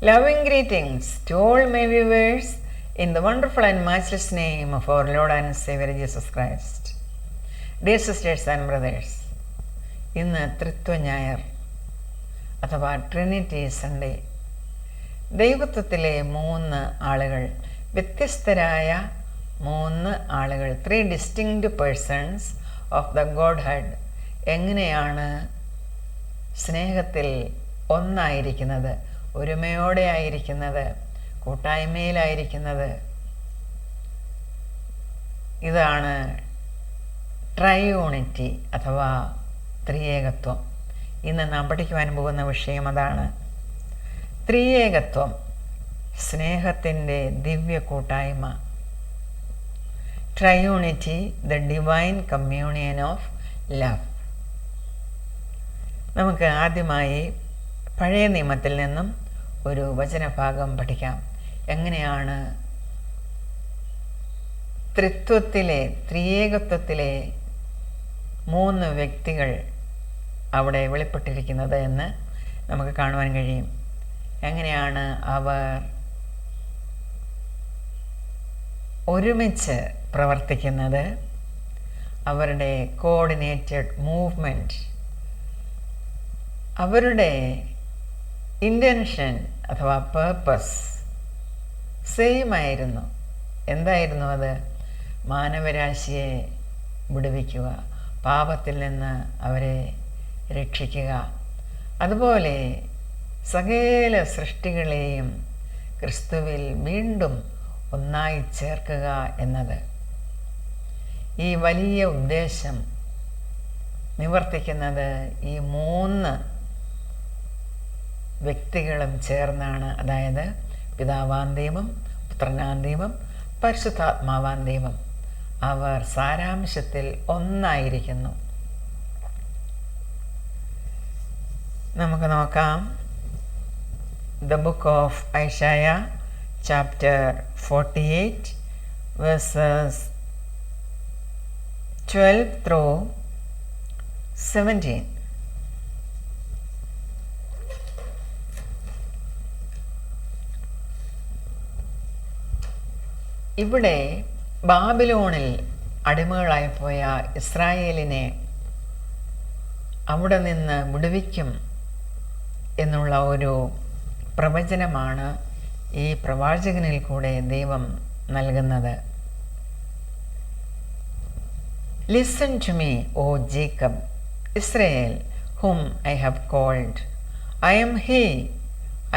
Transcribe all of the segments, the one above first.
Loving greetings to all my viewers in the wonderful and matchless name of our Lord and Savior Jesus Christ. Dear sisters and brothers, ഇന്ന് ത്രിത്വ ഞായർ അഥവാ Trinity Sunday. ദൈവത്വത്തിലെ മൂന്ന് ആളുകൾ, വ്യത്യസ്തരായ മൂന്ന് ആളുകൾ, 3 distinct persons of the Godhead എങ്ങനെയാണ് സ്നേഹത്തിൽ ഒന്നായിരിക്കുന്നത്, ഒരുമയോടെ ആയിരിക്കുന്നത്, കൂട്ടായ്മയിലായിരിക്കുന്നത്. ഇതാണ് ട്രയൂണിറ്റി അഥവാ ത്രിയേകത്വം. ഇന്ന് നാം പഠിക്കുവാൻ പോകുന്ന വിഷയം അതാണ്. ത്രിയേകത്വം, സ്നേഹത്തിൻ്റെ ദിവ്യ കൂട്ടായ്മ. Trinity, the divine communion of love. നമുക്ക് ആദ്യമായി പഴയ നിയമത്തിൽ നിന്നും ഒരു വചനഭാഗം പഠിക്കാം. എങ്ങനെയാണ് ത്രിയേകത്വത്തിലെ മൂന്ന് വ്യക്തികൾ അവിടെ വെളിപ്പെട്ടിരിക്കുന്നത് എന്ന് നമുക്ക് കാണുവാൻ കഴിയും. എങ്ങനെയാണ് അവർ ഒരുമിച്ച് പ്രവർത്തിക്കുന്നത്, അവരുടെ കോർഡിനേറ്റഡ് മൂവ്മെൻറ്റ്, അവരുടെ ഇൻറ്റൻഷൻ അഥവാ പേർപ്പസ് സെയിം ആയിരുന്നു. എന്തായിരുന്നു അത്? മാനവരാശിയെ വിടുവിക്കുക, പാപത്തിൽ നിന്ന് അവരെ രക്ഷിക്കുക, അതുപോലെ സകല സൃഷ്ടികളെയും ക്രിസ്തുവിൽ വീണ്ടും ഒന്നായി ചേർക്കുക എന്നത്. ഈ വലിയ ഉദ്ദേശം നിവർത്തിക്കുന്നത് ഈ മൂന്ന് വ്യക്തികളും ചേർന്നാണ്. അതായത് പിതാവാം ദൈവം, പുത്രനാം ദൈവം, പരിശുദ്ധാത്മാവാം ദൈവം. അവർ സാരാംശത്തിൽ ഒന്നായിരിക്കുന്നു. നമുക്ക് നോക്കാം. The book of Isaiah chapter 48 verses 12 through 17. ഇവിടെ ബാബിലോണിൽ അടിമകളായിപ്പോയ ഇസ്രായേലിനെ അവിടെ നിന്ന് വിടുവിക്കും എന്നുള്ള ഒരു പ്രവചനമാണ് ഈ പ്രവാചകനിൽ കൂടെ ദൈവം നൽകുന്നത്. Listen to me, O Jacob, Israel, whom I have called. I am he,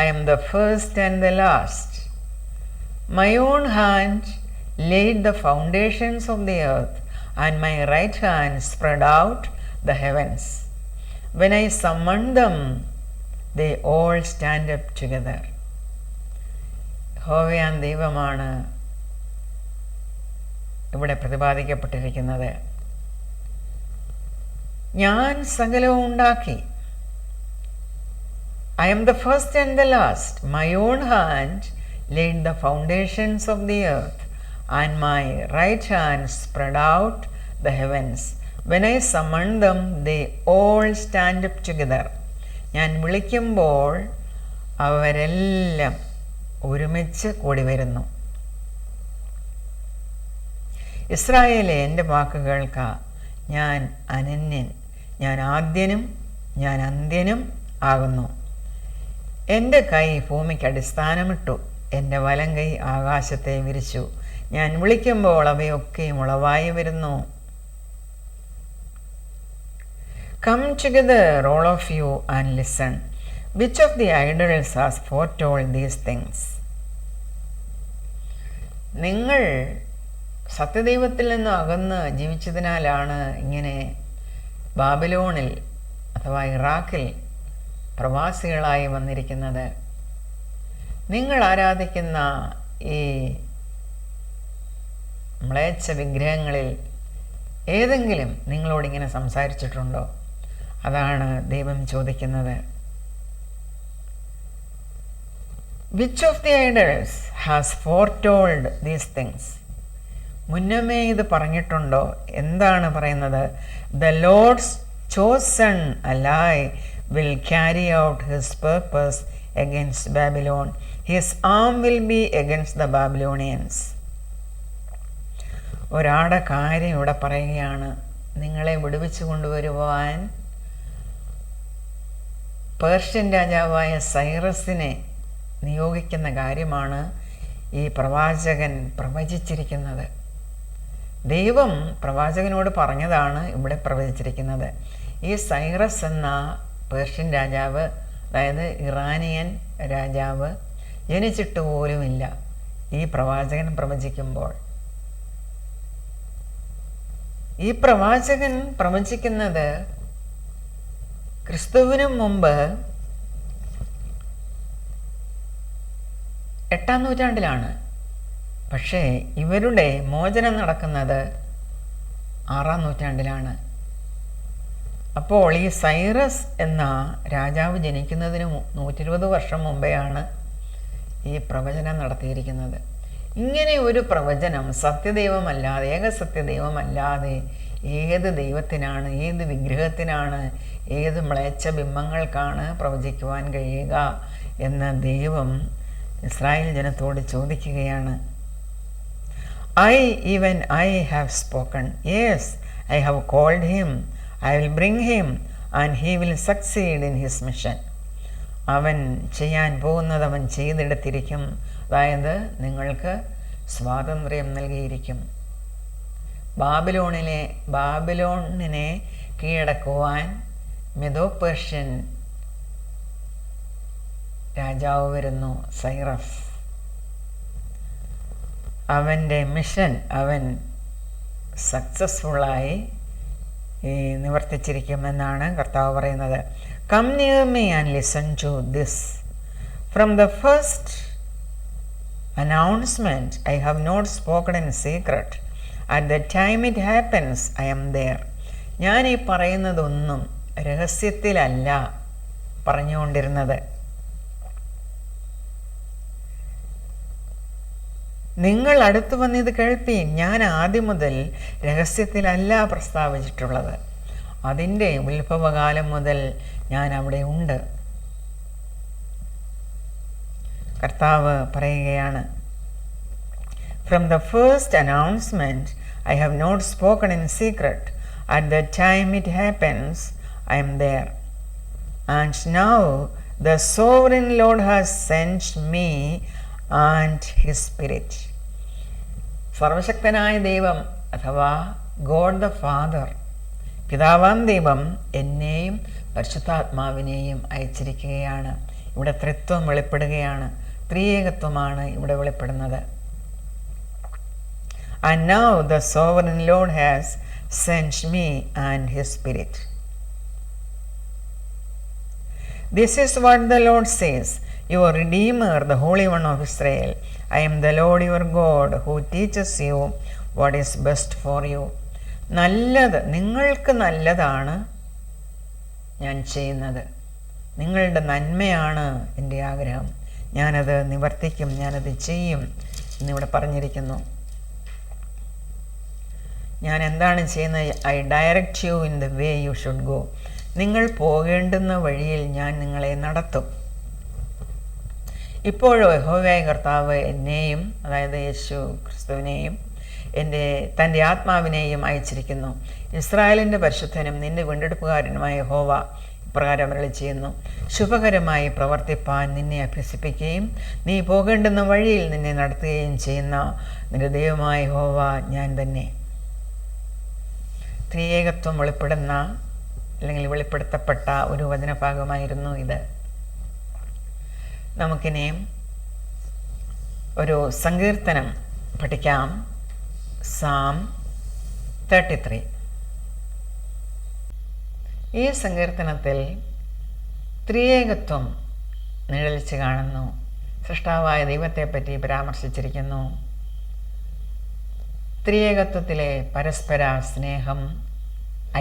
I am the first and the last. My own hand laid the foundations of the earth, and my right hand spread out the heavens. When I summoned them, they all stand up together. യഹോവയാം ദൈവമാണ് ഇവിടെ പ്രതിപാദിക്കപ്പെട്ടിരിക്കുന്നത്. ഞാൻ സകലവും ഉണ്ടാക്കി. I am the first and the last. My own hand laid the foundations of the earth, and my right hand spread out the heavens. When I summoned them, they all stand up together. ഞാൻ വിളിക്കുമ്പോൾ അവരെല്ലാം ഒരുമിച്ച് കൂടി വരുന്നു. ഇസ്രായേലേ, എൻ്റെ വാക്കുകേൾക്ക. ഞാൻ അനന്യൻ, ഞാൻ ആദ്യനും ഞാൻ അന്ത്യനും ആകുന്നു. എൻ്റെ കൈ ഭൂമിക്ക് അടിസ്ഥാനമിട്ടു, എൻ്റെ വലം കൈ ആകാശത്തെ വിരിച്ചു. ഞാൻ വിളിക്കുമ്പോൾ അവയൊക്കെയും ഉളവായി വരുന്നു. Come together, all of you, and listen. Which of the idols has foretold these things? നിങ്ങൾ സത്യദൈവത്തിൽ നിന്ന് അകന്ന് ജീവിച്ചതിനാലാണ് ഇങ്ങനെ ബാബിലോണിൽ അഥവാ ഇറാഖിൽ പ്രവാസികളായി വന്നിരിക്കുന്നത്. നിങ്ങൾ ആരാധിക്കുന്ന ഈ മ്ലേച്ഛ വിഗ്രഹങ്ങളിൽ ഏതെങ്കിലും നിങ്ങളോടിങ്ങനെ സംസാരിച്ചിട്ടുണ്ടോ? അതാണ് ദൈവം ചോദിക്കുന്നത്. Which of the idols has foretold these things? മുന്നമേ ഇത് പറഞ്ഞിട്ടുണ്ടോ? എന്താണ് പറയുന്നത്? The Lord's chosen ally will carry out his purpose against Babylon. His arm will be against the Babylonians. ഒരാളുടെ കാര്യം ഇവിടെ പറയുകയാണ്. നിങ്ങളെ വിടുവിച്ചു കൊണ്ടുവരുവാൻ പേർഷ്യൻ രാജാവായ സൈറസിനെ നിയോഗിക്കുന്ന കാര്യമാണ് ഈ പ്രവാചകൻ പ്രവചിച്ചിരിക്കുന്നത്. ദൈവം പ്രവാചകനോട് പറഞ്ഞതാണ് ഇവിടെ പ്രവചിച്ചിരിക്കുന്നത്. ഈ സൈറസ് എന്ന പേർഷ്യൻ രാജാവ്, അതായത് ഇറാനിയൻ രാജാവ്, ജനിച്ചിട്ട് പോലുമില്ല ഈ പ്രവാചകൻ പ്രവചിക്കുമ്പോൾ. ഈ പ്രവാചകൻ പ്രവചിക്കുന്നത് ക്രിസ്തുവിനും മുമ്പ് 8-ാം നൂറ്റാണ്ടിലാണ്. പക്ഷേ ഇവരുടെ മോചനം നടക്കുന്നത് 6-ാം നൂറ്റാണ്ടിലാണ്. അപ്പോൾ ഈ സൈറസ് എന്ന രാജാവ് ജനിക്കുന്നതിന് 120 വർഷം മുമ്പെയാണ് ഈ പ്രവചനം നടത്തിയിരിക്കുന്നത്. ഇങ്ങനെ ഒരു പ്രവചനം സത്യദൈവമല്ലാതെ, ഏകസത്യദൈവമല്ലാതെ ഏത് ദൈവത്തിനാണ്, ഏത് വിഗ്രഹത്തിനാണ്, ഏത് മ്ലേച്ഛ ബിംബങ്ങൾക്കാണ് പ്രവചിക്കുവാൻ കഴിയുക എന്ന് ദൈവം ഇസ്രായേൽ ജനത്തോട് ചോദിക്കുകയാണ്. even I have spoken. Yes, I have called him. I will bring him and he will succeed in his mission. അവൻ ചെയ്യാൻ പോകുന്നത് അവൻ ചെയ്തെടുത്തിരിക്കും. അതായത് നിങ്ങൾക്ക് സ്വാതന്ത്ര്യം നൽകിയിരിക്കും. ബാബിലോണിനെ കീഴടക്കുവാൻ മെദോ പേർഷ്യൻ രാജാവ് വരുന്നു, സൈറസ്. അവൻ്റെ മിഷൻ അവൻ സക്സസ്ഫുള്ളായി നിവർത്തിച്ചിരിക്കുമെന്നാണ് കർത്താവ് പറയുന്നത്. Come near me and listen to this. From the first announcement I have not spoken in secret. At the time it happens I am there. ഞാൻ ഈ പറയുന്നതൊന്നും രഹസ്യത്തിലല്ല പറഞ്ഞുകൊണ്ടിരുന്നത്. നിങ്ങൾ അടുത്തു വന്നിത് കേൾപ്പീൻ. ഞാൻ ആദ്യം മുതൽ രഹസ്യത്തിലല്ല പ്രസ്താവിച്ചിട്ടുള്ളത്. അതിൻ്റെ ഉത്ഭവകാലം മുതൽ ഞാൻ അവിടെ ഉണ്ട്. കർത്താവ് പറയുകയാണ്, from the first announcement I have not spoken in secret. At the time it happens I am there. And now the sovereign lord has sent me and his spirit. സർവശക്തനായ ദൈവം അഥവാ ഗോഡ് ദ ഫാദർ, പിതാവാം ദൈവം എന്നെയും പരിശുദ്ധാത്മാവിനെയും അയച്ചിരിക്കുകയാണ്. ഇവിടെ ത്രിത്വം വെളിപ്പെടുകയാണ്, ത്രിയേകത്വമാണ് ഇവിടെ വെളിപ്പെടുന്നത്. And now the sovereign Lord has sent me and his spirit. This is what the Lord says, your Redeemer, the Holy One of Israel. I am the Lord your God who teaches you what is best for you. നിങ്ങൾക്ക് നല്ലതാണ് ഞാൻ ചെയ്യുന്നത്. നിങ്ങളുടെ നന്മയാണ് എൻ്റെ ആഗ്രഹം. ഞാനത് നിവർത്തിക്കും, ഞാനത് ചെയ്യും എന്നിവിടെ പറഞ്ഞിരിക്കുന്നു. ഞാൻ എന്താണ് ചെയ്യുന്നത്? I direct you in the way you should go. നിങ്ങൾ പോകേണ്ടുന്ന വഴിയിൽ ഞാൻ നിങ്ങളെ നടത്തും. ഇപ്പോഴും യഹോവയായ കർത്താവ് എന്നെയും, അതായത് യേശു ക്രിസ്തുവിനെയും തൻ്റെ ആത്മാവിനെയും അയച്ചിരിക്കുന്നു. ഇസ്രായേലിൻ്റെ പരിശുദ്ധനും നിന്റെ വീണ്ടെടുപ്പുകാരനുമായ യഹോവ ഇപ്രകാരം അരുളി ചെയ്യുന്നു, ശുഭകരമായി പ്രവർത്തിപ്പാൻ നിന്നെ അഭ്യസിപ്പിക്കുകയും നീ പോകേണ്ടുന്ന വഴിയിൽ നിന്നെ നടത്തുകയും ചെയ്യുന്ന നിന്റെ ദൈവമായ യഹോവ ഞാൻ തന്നെ. ത്രിയേകത്വം വെളിപ്പെടുന്ന അല്ലെങ്കിൽ വെളിപ്പെടുത്തപ്പെട്ട ഒരു വചനഭാഗമായിരുന്നു ഇത്. നമുക്കിനിയും ഒരു സങ്കീർത്തനം പഠിക്കാം. സാം 33. ഈ സങ്കീർത്തനത്തിൽ ത്രിയേകത്വം നിഴലിച്ച് കാണുന്നു. സൃഷ്ടാവായ ദൈവത്തെപ്പറ്റി പരാമർശിച്ചിരിക്കുന്നു. ത്രിയേകത്വത്തിലെ പരസ്പര സ്നേഹം,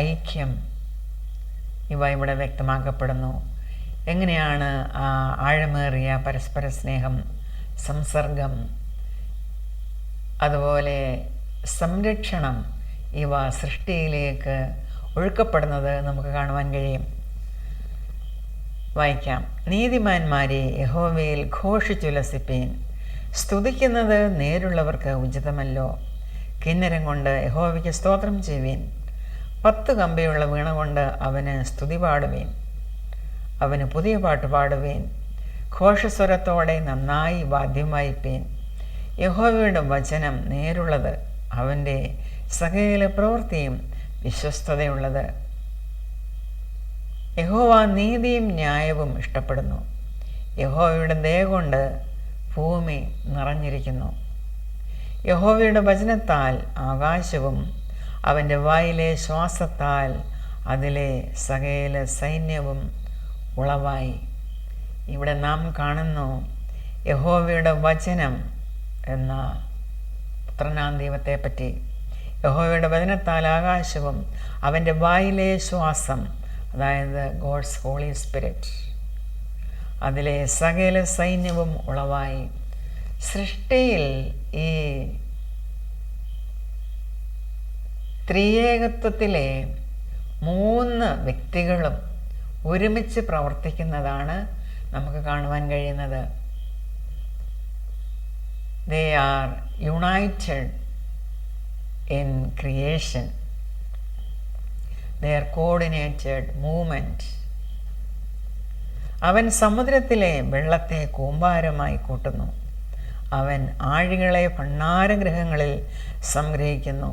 ഐക്യം ഇവ ഇവിടെ വ്യക്തമാക്കപ്പെടുന്നു. എങ്ങനെയാണ് ആ ആഴമേറിയ പരസ്പര സ്നേഹം, സംസർഗം, അതുപോലെ സംരക്ഷണം ഇവ സൃഷ്ടിയിലേക്ക് ഒഴുക്കപ്പെടുന്നത് നമുക്ക് കാണുവാൻ കഴിയും. വായിക്കാം. നീതിമാന്മാരെ, യഹോവയിൽ ഘോഷിച്ചുല്ലസിപ്പീൻ. സ്തുതിക്കുന്നത് നേരുള്ളവർക്ക് ഉചിതമല്ലോ. കിന്നരം കൊണ്ട് യഹോവയ്ക്ക് സ്തോത്രം ചെയ്യുവീൻ. 10 കമ്പിയുള്ള വീണ കൊണ്ട് അവന് സ്തുതി പാടുവീൻ. അവന് പുതിയ പാട്ട് പാടുവീൻ. ഘോഷസ്വരത്തോടെ നന്നായി വാദ്യം വായിപ്പീൻ. യഹോവയുടെ വചനം നേരുള്ളത്, അവൻ്റെ സകല പ്രവൃത്തിയും വിശ്വസ്തതയുള്ളത്. യഹോവ നീതിയും ന്യായവും ഇഷ്ടപ്പെടുന്നു. യഹോവയുടെ ദയ കൊണ്ട് ഭൂമി നിറഞ്ഞിരിക്കുന്നു. യഹോവയുടെ വചനത്താൽ ആകാശവും അവൻ്റെ വായിലെ ശ്വാസത്താൽ അതിലെ സകല സൈന്യവും ഉളവായി. ഇവിടെ നാം കാണുന്നു യഹോവയുടെ വചനം എന്ന പുത്രനാം ദൈവത്തെ പറ്റി. യഹോവയുടെ വചനത്താൽ ആകാശവും അവൻ്റെ വായിലെ ശ്വാസം, അതായത് ഗോഡ്സ് ഹോളി സ്പിരിറ്റ്, അതിലെ സകല സൈന്യവും ഉളവായി. സൃഷ്ടിയിൽ ഈ ത്രിയേകത്വത്തിലെ 3 വ്യക്തികളും ഒരുമിച്ച് പ്രവർത്തിക്കുന്നതാണ് നമുക്ക് കാണുവാൻ കഴിയുന്നത്. They are united in creation. Their coordinated movement. അവൻ സമുദ്രത്തിലെ വെള്ളത്തെ കൂമ്പാരമായി കൂട്ടുന്നു. അവൻ ആഴികളെ ഭണ്ഡാരഗൃഹങ്ങളിൽ സംഗ്രഹിക്കുന്നു.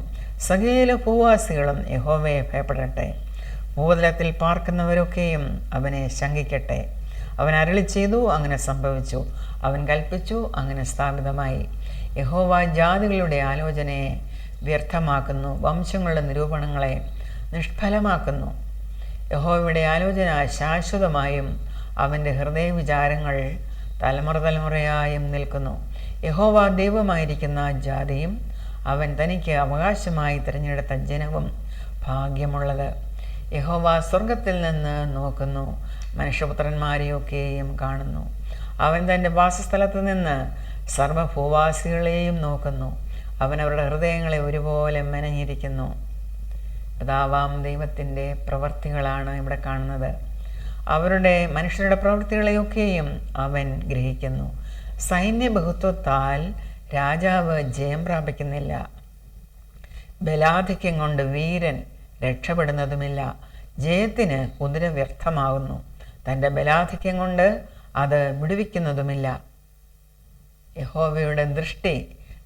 സകല ഭൂവാസികളും യഹോവയെ ഭയപ്പെടട്ടെ. ഭൂതലത്തിൽ പാർക്കുന്നവരൊക്കെയും അവനെ ശങ്കിക്കട്ടെ. അവൻ അരുളി ചെയ്തു, അങ്ങനെ സംഭവിച്ചു. അവൻ കൽപ്പിച്ചു, അങ്ങനെ സ്ഥാപിതമായി. യഹോവ ജാതികളുടെ ആലോചനയെ വ്യർത്ഥമാക്കുന്നു, വംശങ്ങളുടെ നിരൂപണങ്ങളെ നിഷ്ഫലമാക്കുന്നു. യഹോവയുടെ ആലോചന ശാശ്വതമായും അവൻ്റെ ഹൃദയവിചാരങ്ങൾ തലമുറ തലമുറയായും നിൽക്കുന്നു. യഹോവ ദൈവമായിരിക്കുന്ന ജാതിയും അവൻ തനിക്ക് അവകാശമായി തിരഞ്ഞെടുത്ത ജനവും ഭാഗ്യമുള്ളത്. യഹോവ സ്വർഗത്തിൽ നിന്ന് നോക്കുന്നു, മനുഷ്യപുത്രന്മാരെയൊക്കെയും കാണുന്നു. അവൻ തൻ്റെ വാസസ്ഥലത്ത് നിന്ന് സർവഭൂവാസികളെയും നോക്കുന്നു. അവൻ അവരുടെ ഹൃദയങ്ങളെ ഒരുപോലെ മെനഞ്ഞിരിക്കുന്നു. പിതാവാം ദൈവത്തിൻ്റെ പ്രവർത്തികളാണ് ഇവിടെ കാണുന്നത്. മനുഷ്യരുടെ പ്രവൃത്തികളെയൊക്കെയും അവൻ ഗ്രഹിക്കുന്നു. സൈന്യബഹുത്വത്താൽ രാജാവ് ജയം പ്രാപിക്കുന്നില്ല. ബലാധിക്യം കൊണ്ട് വീരൻ രക്ഷപ്പെടുന്നതുമില്ല. ജയത്തിന് കുതിര വ്യർത്ഥമാകുന്നു. തൻ്റെ ബലാധിക്യം കൊണ്ട് അത് വിടുവിക്കുന്നതുമില്ല. യഹോവയുടെ ദൃഷ്ടി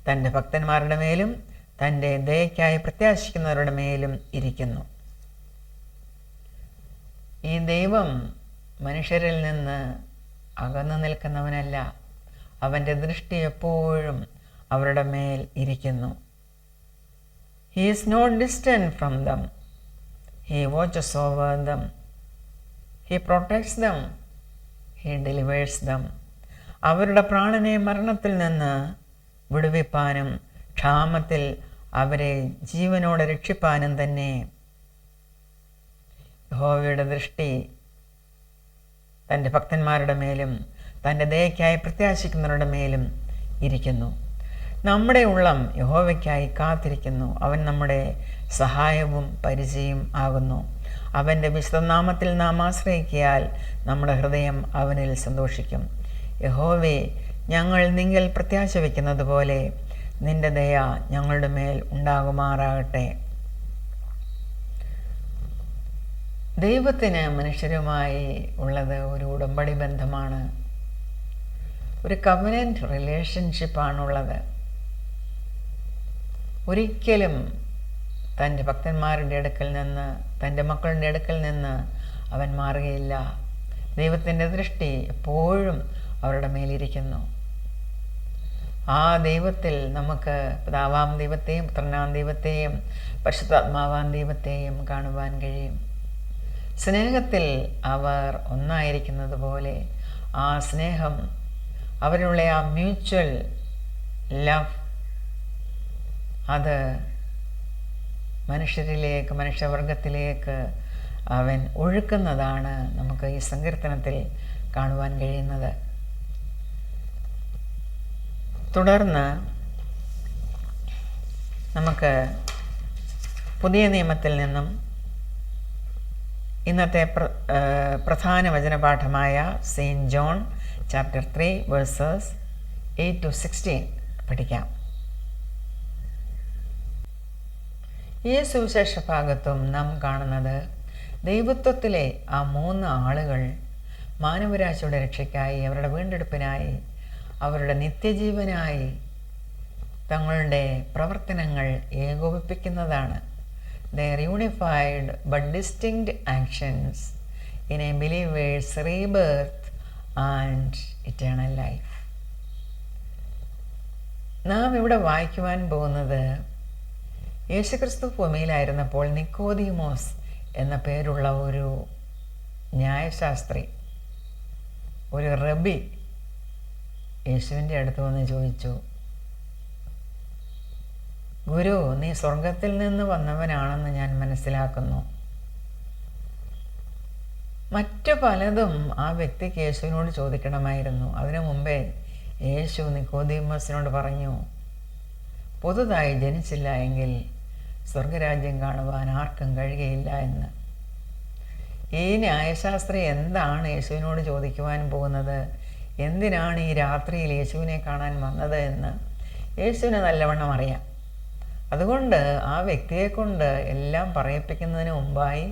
തൻ്റെ ഭക്തന്മാരുടെ മേലും തൻ്റെ ദയയ്ക്കായി പ്രത്യാശിക്കുന്നവരുടെ മേലും ഇരിക്കുന്നു. ഈ ദൈവം മനുഷ്യരിൽ നിന്ന് അകന്നു നിൽക്കുന്നവനല്ല. അവൻ്റെ ദൃഷ്ടി എപ്പോഴും അവരുടെ മേൽ ഇരിക്കുന്നു. He is not distant from them. He watches over them. He protects them. He delivers them. അവരുടെ പ്രാണനെ മരണത്തിൽ നിന്ന് വിടുവിപ്പാനും ക്ഷാമത്തിൽ അവരെ ജീവനോടെ രക്ഷിപ്പാനും തന്നെ യഹോവയുടെ ദൃഷ്ടി തൻ്റെ ഭക്തന്മാരുടെ മേലും തൻ്റെ ദയയ്ക്കായി പ്രത്യാശിക്കുന്നവരുടെ മേലും ഇരിക്കുന്നു. നമ്മുടെ ഉള്ളം യഹോവയ്ക്കായി കാത്തിരിക്കുന്നു. അവൻ നമ്മുടെ സഹായവും പരിചയം ആകുന്നു. അവൻ്റെ വിശുദ്ധനാമത്തിൽ നാം ആശ്രയിക്കിയാൽ നമ്മുടെ ഹൃദയം അവനിൽ സന്തോഷിക്കും. യഹോവേ, ഞങ്ങൾ നിങ്കിൽ പ്രത്യാശ വയ്ക്കുന്നത് പോലെ നിന്റെ ദയ ഞങ്ങളുടെ മേൽ ഉണ്ടാകുമാറാകട്ടെ. ദൈവത്തിന് മനുഷ്യരുമായി ഉള്ളത് ഒരു ഉടമ്പടി ബന്ധമാണ്, ഒരു കവനന്റ് റിലേഷൻഷിപ്പാണുള്ളത്. ഒരിക്കലും തൻ്റെ ഭക്തന്മാരുടെ അടുക്കൽ നിന്ന്, തൻ്റെ മക്കളുടെ അടുക്കൽ നിന്ന് അവൻ മാറുകയില്ല. ദൈവത്തിൻ്റെ ദൃഷ്ടി എപ്പോഴും അവരുടെ മേലിരിക്കുന്നു. ആ ദൈവത്തിൽ നമുക്ക് പിതാവാം ദൈവത്തെയും പുത്രനാം ദൈവത്തെയും പരിശുദ്ധാത്മാവാം ദൈവത്തെയും കാണുവാൻ കഴിയും. സ്നേഹത്തിൽ അവർ ഒന്നായിരിക്കുന്നത് പോലെ ആ സ്നേഹം, അവരുടെ ആ മ്യൂച്വൽ ലവ്, അത് മനുഷ്യവർഗത്തിലേക്ക് അവൻ ഒഴുക്കുന്നതാണ് നമുക്ക് ഈ സങ്കീർത്തനത്തിൽ കാണുവാൻ കഴിയുന്നത്. തുടർന്ന് നമുക്ക് പുതിയ നിയമത്തിൽ നിന്നും ഇന്നത്തെ പ്രധാന വചനപാഠമായ സെയിൻറ്റ് ജോൺ ചാപ്റ്റർ 3 വേഴ്സസ് 8-16 പഠിക്കാം. ഈ സുവിശേഷ ഭാഗത്തും നാം കാണുന്നത് ദൈവത്വത്തിലെ ആ 3 ആളുകൾ മാനവരാശിയുടെ രക്ഷയ്ക്കായി, അവരുടെ വീണ്ടെടുപ്പിനായി, അവരുടെ നിത്യജീവനായി തങ്ങളുടെ പ്രവർത്തനങ്ങൾ ഏകോപിപ്പിക്കുന്നതാണ്. Their unified but distinct actions in a believer's rebirth and eternal life. നാം ഇവിടെ വായിക്കുവാൻ പോകുന്നത് യേശുക്രിസ്തു ഭൂമിയിലായിരുന്നപ്പോൾ നിക്കോദീമോസ് എന്ന പേരുള്ള ഒരു ന്യായശാസ്ത്രി, ഒരു റബി യേശുവിൻ്റെ അടുത്ത് വന്ന് ചോദിച്ചു, ഗുരു, നീ സ്വർഗത്തിൽ നിന്ന് വന്നവനാണെന്ന് ഞാൻ മനസ്സിലാക്കുന്നു. മറ്റു പലതും ആ വ്യക്തിക്ക് യേശുവിനോട് ചോദിക്കണമായിരുന്നു. അതിനു മുമ്പേ യേശു നിക്കോദീമോസിനോട് പറഞ്ഞു, പുതുതായി ജനിച്ചില്ല എങ്കിൽ സ്വർഗരാജ്യം കാണുവാൻ ആർക്കും കഴിയുകയില്ല എന്ന്. ഈ ന്യായശാസ്ത്രി എന്താണ് യേശുവിനോട് ചോദിക്കുവാൻ പോകുന്നത്, എന്തിനാണ് ഈ രാത്രിയിൽ യേശുവിനെ കാണാൻ വന്നത് എന്ന് യേശുവിന് നല്ലവണ്ണം അറിയാം. അതുകൊണ്ട് ആ വ്യക്തിയെ കൊണ്ട് എല്ലാം പറയിപ്പിക്കുന്നതിന് മുമ്പായി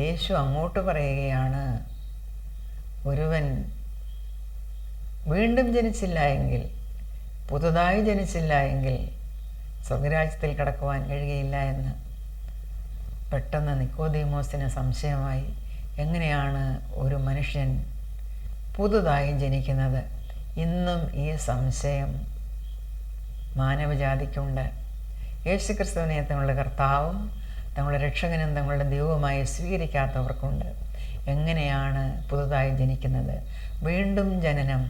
യേശു അങ്ങോട്ട് പറയുകയാണ്, ഒരുവൻ വീണ്ടും ജനിച്ചില്ല എങ്കിൽ, പുതുതായി ജനിച്ചില്ല എങ്കിൽ സ്വർഗരാജ്യത്തിൽ കടക്കുവാൻ കഴിയുകയില്ല എന്ന്. പെട്ടെന്ന് നിക്കോദീമോസിന് സംശയമായി, എങ്ങനെയാണ് ഒരു മനുഷ്യൻ പുതുതായി ജനിക്കുന്നത്? ഇന്നും ഈ സംശയം മാനവജാതിക്കുണ്ട്. യേശുക്രിസ്തുവിനെ തങ്ങളുടെ കർത്താവും തങ്ങളുടെ രക്ഷകനും തങ്ങളുടെ ദൈവവുമായി സ്വീകരിക്കാത്തവർക്കുണ്ട്. എങ്ങനെയാണ് പുതുതായി ജനിക്കുന്നത്? വീണ്ടും ജനനം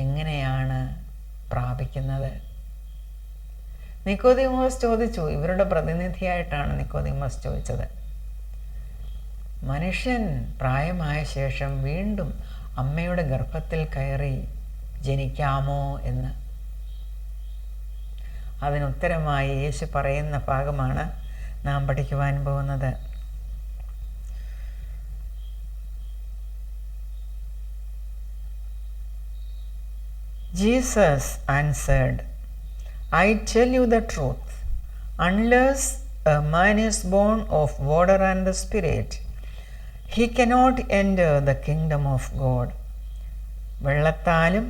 എങ്ങനെയാണ് പ്രാപിക്കുന്നത്? നിക്കോദീമോസ് ചോദിച്ചു. ഇവരുടെ പ്രതിനിധിയായിട്ടാണ് നിക്കോദീമോസ് ചോദിച്ചത്. മനുഷ്യൻ പ്രായമായ ശേഷം വീണ്ടും അമ്മയുടെ ഗർഭത്തിൽ കയറി ജനിക്കാമോ എന്ന്. അതിനുത്തരമായി യേശു പറയുന്ന ഭാഗമാണ് നാം പഠിക്കുവാൻ പോകുന്നത്. Jesus answered, I tell you the truth, unless a man is born of water and the Spirit, he cannot enter the kingdom of God. വെള്ളത്താലും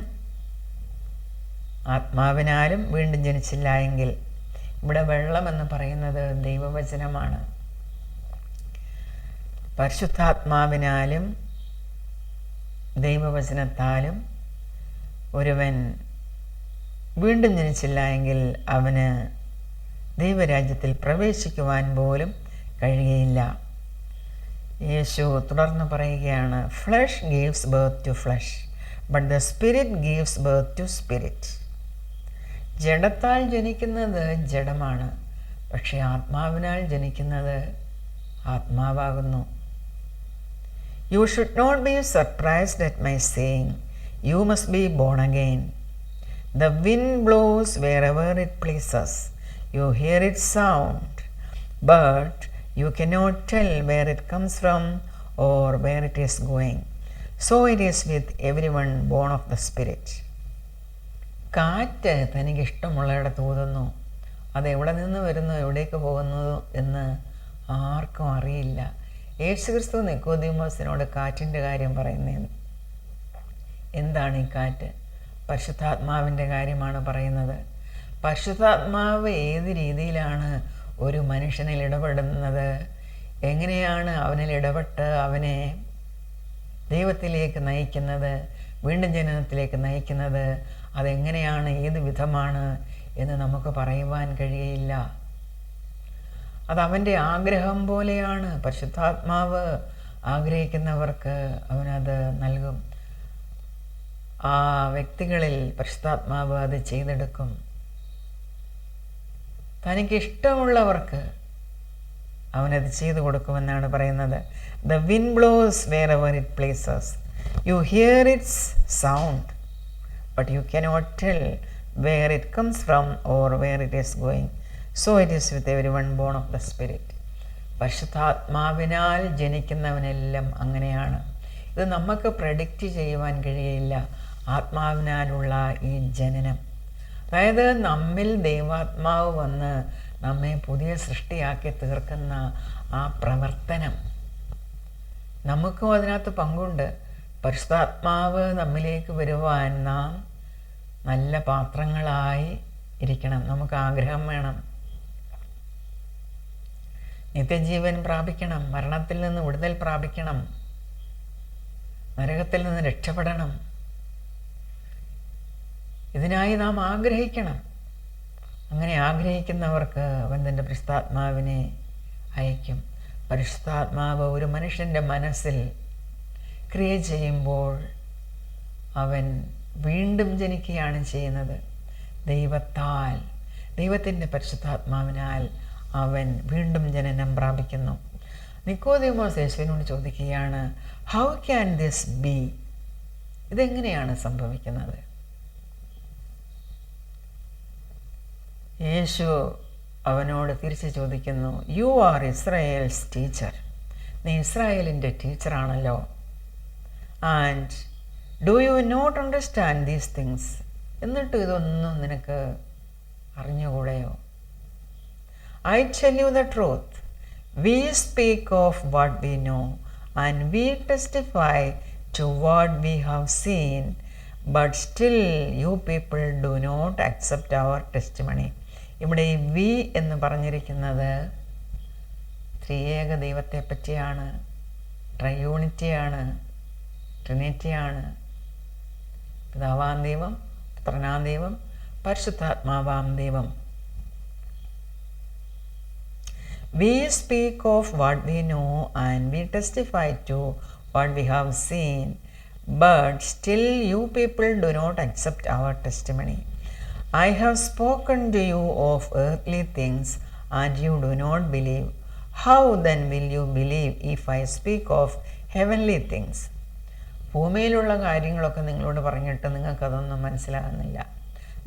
ആത്മാവിനാലും വീണ്ടും ജനിച്ചില്ല എങ്കിൽ, ഇവിടെ വെള്ളം എന്ന് പറയുന്നത് ദൈവവചനമാണ്. പരിശുദ്ധാത്മാവിനാലും ദൈവവചനത്താലും ഒരുവൻ വീണ്ടും ജനിച്ചില്ല എങ്കിൽ അവന് ദൈവരാജ്യത്തിൽ പ്രവേശിക്കുവാൻ പോലും കഴിയുകയില്ല. യേശു തുടർന്ന് പറയുകയാണ്, flesh gives birth to flesh, but the spirit gives birth to spirit. ജഡത്താൽ ജനിക്കുന്നത് ജഡമാണ്, പക്ഷേ ആത്മാവിനാൽ ജനിക്കുന്നത് ആത്മാവാകുന്നു. You should not be surprised at my saying, you must be born again. The wind blows wherever it pleases. You hear its sound, but you cannot tell where it comes from or where it is going. So it is with everyone born of the Spirit. കാറ്റ് തനിക്ക് ഇഷ്ടമുള്ളയിടത്ത് ഊതുന്നു. അത് എവിടെ നിന്ന് വരുന്നു, എവിടേക്ക് പോകുന്നു എന്ന് ആർക്കും അറിയില്ല. യേശുക്രിസ്തു നിക്കോദീമോസിനോട് കാറ്റിൻ്റെ കാര്യം പറയുന്നത്. എന്താണ് ഈ കാറ്റ്? പരിശുദ്ധാത്മാവിൻ്റെ കാര്യമാണ് പറയുന്നത്. പരിശുദ്ധാത്മാവ് ഏത് രീതിയിലാണ് ഒരു മനുഷ്യനിൽ ഇടപെടുന്നത്, എങ്ങനെയാണ് അവനിൽ ഇടപെട്ട് അവനെ ദൈവത്തിലേക്ക് നയിക്കുന്നത്, വീണ്ടും ജനനത്തിലേക്ക് നയിക്കുന്നത്, അതെങ്ങനെയാണ്, ഏത് വിധമാണ് എന്ന് നമുക്ക് പറയുവാൻ കഴിയില്ല. അതവൻ്റെ ആഗ്രഹം പോലെയാണ്. പരിശുദ്ധാത്മാവ് ആഗ്രഹിക്കുന്നവർക്ക് അവനത് നൽകും. ആ വ്യക്തികളിൽ പരിശുദ്ധാത്മാവ് അത് ചെയ്തെടുക്കും. തനിക്കിഷ്ടമുള്ളവർക്ക് അവനത് ചെയ്തു കൊടുക്കുമെന്നാണ് പറയുന്നത്. The wind blows wherever it pleases, you hear its sound, but you cannot tell where it comes from or where it is going. So it is with everyone born of the spirit. പരിശുദ്ധാത്മാവിനാൽ ജനിക്കുന്നവനെല്ലാം അങ്ങനെയാണ്. ഇത് നമുക്ക് predict ചെയ്യുവാൻ കഴിയില്ല. ആത്മാവിനാലുള്ള ഈ ജനനം, അതായത് നമ്മിൽ ദൈവാത്മാവ് വന്ന് നമ്മെ പുതിയ സൃഷ്ടിയാക്കി തീർക്കുന്ന ആ പ്രവർത്തനം, നമുക്കും അതിനകത്ത് പങ്കുണ്ട്. പരിശുദ്ധാത്മാവ് നമ്മിലേക്ക് വരുവാൻ നാം നല്ല പാത്രങ്ങളായി ഇരിക്കണം. നമുക്ക് ആഗ്രഹം വേണം, നിത്യജീവൻ പ്രാപിക്കണം, മരണത്തിൽ നിന്ന് വിടുതൽ പ്രാപിക്കണം, നരകത്തിൽ നിന്ന് രക്ഷപ്പെടണം. ഇതിനായി നാം ആഗ്രഹിക്കണം. അങ്ങനെ ആഗ്രഹിക്കുന്നവർക്ക് അവൻ തൻ്റെ പരിശുദ്ധാത്മാവിനെ അയക്കും. പരിശുദ്ധാത്മാവ് ഒരു മനുഷ്യൻ്റെ മനസ്സിൽ ക്രിയ ചെയ്യുമ്പോൾ അവൻ വീണ്ടും ജനിക്കുകയാണ് ചെയ്യുന്നത്. ദൈവത്താൽ, ദൈവത്തിൻ്റെ പരിശുദ്ധാത്മാവിനാൽ അവൻ വീണ്ടും ജനനം പ്രാപിക്കുന്നു. നിക്കോദീമോസ് യേശുവിനോട് ചോദിക്കുകയാണ്, ഹൗ ക്യാൻ ദിസ് ബി? ഇതെങ്ങനെയാണ് സംഭവിക്കുന്നത്? യേശു അവനോട് തിരിച്ച് ചോദിക്കുന്നു, യു ആർ ഇസ്രായേൽസ് ടീച്ചർ. നീ ഇസ്രായേലിൻ്റെ ടീച്ചറാണല്ലോ. And do you not understand these things? എന്നിട്ട് ഇതൊന്നും നിനക്ക് അറിഞ്ഞുകൂടെയോ? I tell you the truth, we speak of what we know and we testify to what we have seen, but still you people do not accept our testimony. ഇവിടെ ഈ V എന്ന് പറഞ്ഞിരിക്കുന്നത് ത്രിയേക ദൈവത്തെ പറ്റിയാണ്, ട്രയൂണിറ്റിയാണ്, ട്രിനിറ്റിയാണ്. പിതാവാം ദൈവം, പുത്രനാം ദൈവം, പരിശുദ്ധാത്മാവാം ദൈവം. We speak of what we know and we testify to what we have seen, but still you people do not accept our testimony. I have spoken to you of earthly things and you do not believe. How then will you believe if I speak of heavenly things? ഭൂമിയിലുള്ള കാര്യങ്ങളൊക്കെ നിങ്ങളോട് പറഞ്ഞിട്ട് നിങ്ങൾക്കതൊന്നും മനസ്സിലാകുന്നില്ല,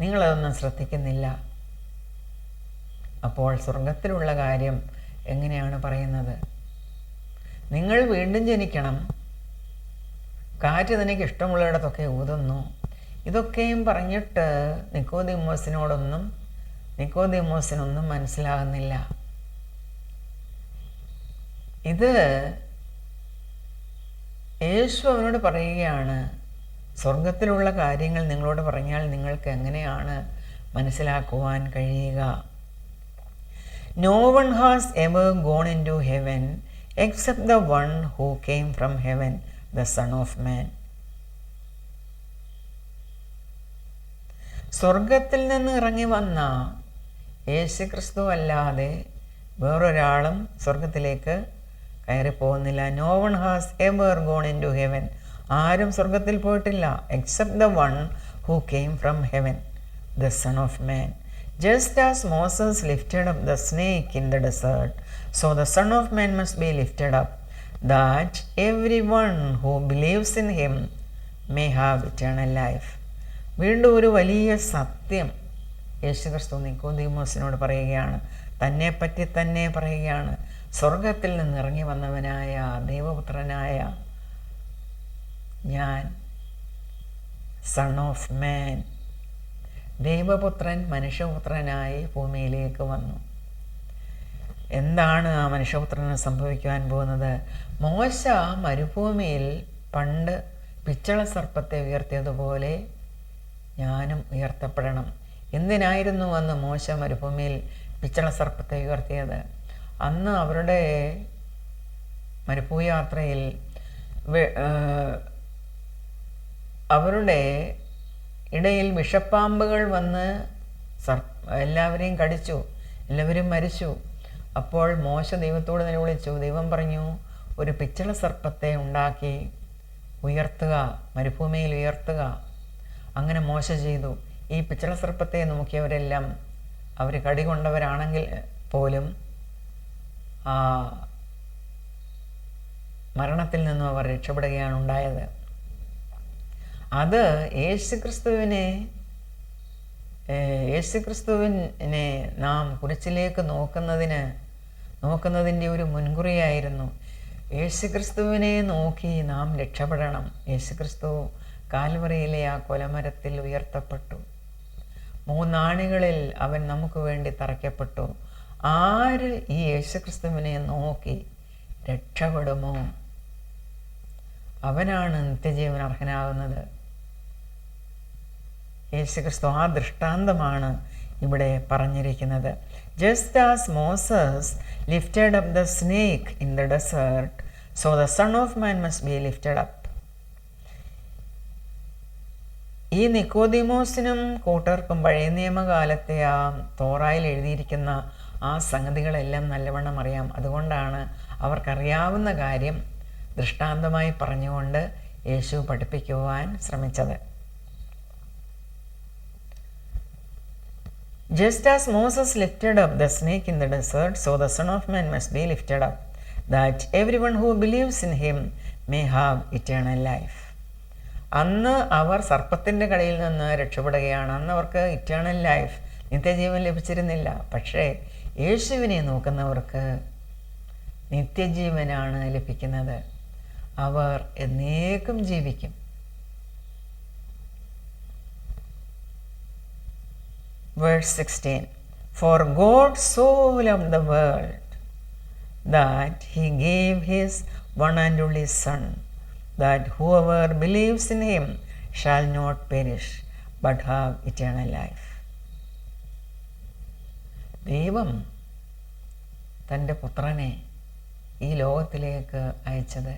നിങ്ങളതൊന്നും ശ്രദ്ധിക്കുന്നില്ല. അപ്പോൾ സ്വർഗത്തിലുള്ള കാര്യം എങ്ങനെയാണ് പറയുന്നത്? നിങ്ങൾ വീണ്ടും ജനിക്കണം, കാറ്റ് തനിക്ക് ഇഷ്ടമുള്ളിടത്തൊക്കെ ഊതുന്നു. ഇതൊക്കെയും പറഞ്ഞിട്ട് നിക്കോദീമോസിനൊന്നും മനസ്സിലാകുന്നില്ല. ഇത് യേശു അവനോട് പറയുകയാണ്, സ്വർഗത്തിലുള്ള കാര്യങ്ങൾ നിങ്ങളോട് പറഞ്ഞാൽ നിങ്ങൾക്ക് എങ്ങനെയാണ് മനസ്സിലാക്കുവാൻ കഴിയുക? No one has ever gone into heaven except the one who came from heaven, the Son of Man. സ്വർഗത്തിൽ നിന്ന് ഇറങ്ങി വന്ന യേശുക്രിസ്തു അല്ലാതെ വേറൊരാളും സ്വർഗത്തിലേക്ക് കയറിപ്പോകുന്നില്ല. No one has ever gone into heaven. ആരും സ്വർഗത്തിൽ പോയിട്ടില്ല. Except the one who came from heaven, the Son of Man. Just as Moses lifted up the snake in the desert, so the Son of Man must be lifted up, that everyone who believes in him may have eternal life. വീണ്ടും ഒരു വലിയ സത്യം യേശുക്രിസ്തു നിക്കോദീമോസിനോട് പറയുകയാണ്, തന്നെപ്പറ്റി തന്നെ പറയുകയാണ്. സ്വർഗത്തിൽ നിന്ന് ഇറങ്ങി വന്നവനായ ദൈവപുത്രനായ ഞാൻ, സൺ ഓഫ് മാൻ, ദൈവപുത്രൻ മനുഷ്യപുത്രനായി ഭൂമിയിലേക്ക് വന്നു. എന്താണ് ആ മനുഷ്യപുത്രന് സംഭവിക്കുവാൻ പോകുന്നത്? മോശ മരുഭൂമിയിൽ പണ്ട് പിച്ചള സർപ്പത്തെ ഉയർത്തിയതുപോലെ ഞാനും ഉയർത്തപ്പെടണം. എന്തിനായിരുന്നു അന്ന് മോശ മരുഭൂമിയിൽ പിച്ചള സർപ്പത്തെ ഉയർത്തിയത്? അന്ന് അവരുടെ മരുഭൂയാത്രയിൽ അവരുടെ ഇടയിൽ വിഷപ്പാമ്പുകൾ വന്ന് എല്ലാവരെയും കടിച്ചു, എല്ലാവരും മരിച്ചു. അപ്പോൾ മോശ ദൈവത്തോട് നിലവിളിച്ചു. ദൈവം പറഞ്ഞു, ഒരു പിച്ചള സർപ്പത്തെ ഉണ്ടാക്കി ഉയർത്തുക, മരുഭൂമിയിൽ ഉയർത്തുക. അങ്ങനെ മോശ ചെയ്തു. ഈ പിച്ചള സർപ്പത്തെ നോക്കിയവരെല്ലാം അവർ കടി കൊണ്ടവരാണെങ്കിൽ പോലും മരണത്തിൽ നിന്നും അവർ രക്ഷപ്പെടുകയാണ് ഉണ്ടായത്. അത് യേശുക്രിസ്തുവിനെ നാം കുരിശിലേക്ക് നോക്കുന്നതിന് നോക്കുന്നതിൻ്റെ ഒരു മുൻകുറിയായിരുന്നു. യേശുക്രിസ്തുവിനെ നോക്കി നാം രക്ഷപ്പെടണം. യേശുക്രിസ്തു കാൽവറിയിലെ ആ കൊലമരത്തിൽ ഉയർത്തപ്പെട്ടു. 3 ആണികളിൽ അവൻ നമുക്ക് വേണ്ടി തറയ്ക്കപ്പെട്ടു. ആര് ഈ യേശുക്രിസ്തുവിനെ നോക്കി രക്ഷപ്പെടുമോ അവനാണ് നിത്യജീവൻ അർഹനാകുന്നത്. യേശുക്രിസ്തു ആ ദൃഷ്ടാന്തമാണ് ഇവിടെ പറഞ്ഞിരിക്കുന്നത്. Just as Moses lifted up the snake in the desert, so the Son of Man must be lifted up. ഈ നിക്കോദിമോസിനും കൂട്ടർക്കും പഴയ നിയമകാലത്തെ ആ തോറായിൽ എഴുതിയിരിക്കുന്ന ആ സംഗതികളെല്ലാം നല്ലവണ്ണം അറിയാം. അതുകൊണ്ടാണ് അവർക്കറിയാവുന്ന കാര്യം ദൃഷ്ടാന്തമായി പറഞ്ഞുകൊണ്ട് യേശു പഠിപ്പിക്കുവാൻ ശ്രമിച്ചത്. Just as Moses lifted up the snake in the desert, so the Son of Man must be lifted up, that everyone who believes in him may have eternal life. അന്ന് അവർ സർപ്പത്തിൻ്റെ കടയിൽ നിന്ന് രക്ഷപ്പെടുകയാണ്. അന്ന് അവർക്ക് ഇറ്റേണൽ ലൈഫ്, നിത്യജീവൻ ലഭിച്ചിരുന്നില്ല. പക്ഷേ യേശുവിനെ നോക്കുന്നവർക്ക് നിത്യജീവനാണ് ലഭിക്കുന്നത്. അവർ എന്നേക്കും ജീവിക്കും. Verse 16. For God so loved the world that he gave his one and only Son, that whoever believes in him shall not perish but have eternal life. ദൈവം തൻ്റെ പുത്രനെ ഈ ലോകത്തിലേക്ക് അയച്ചത്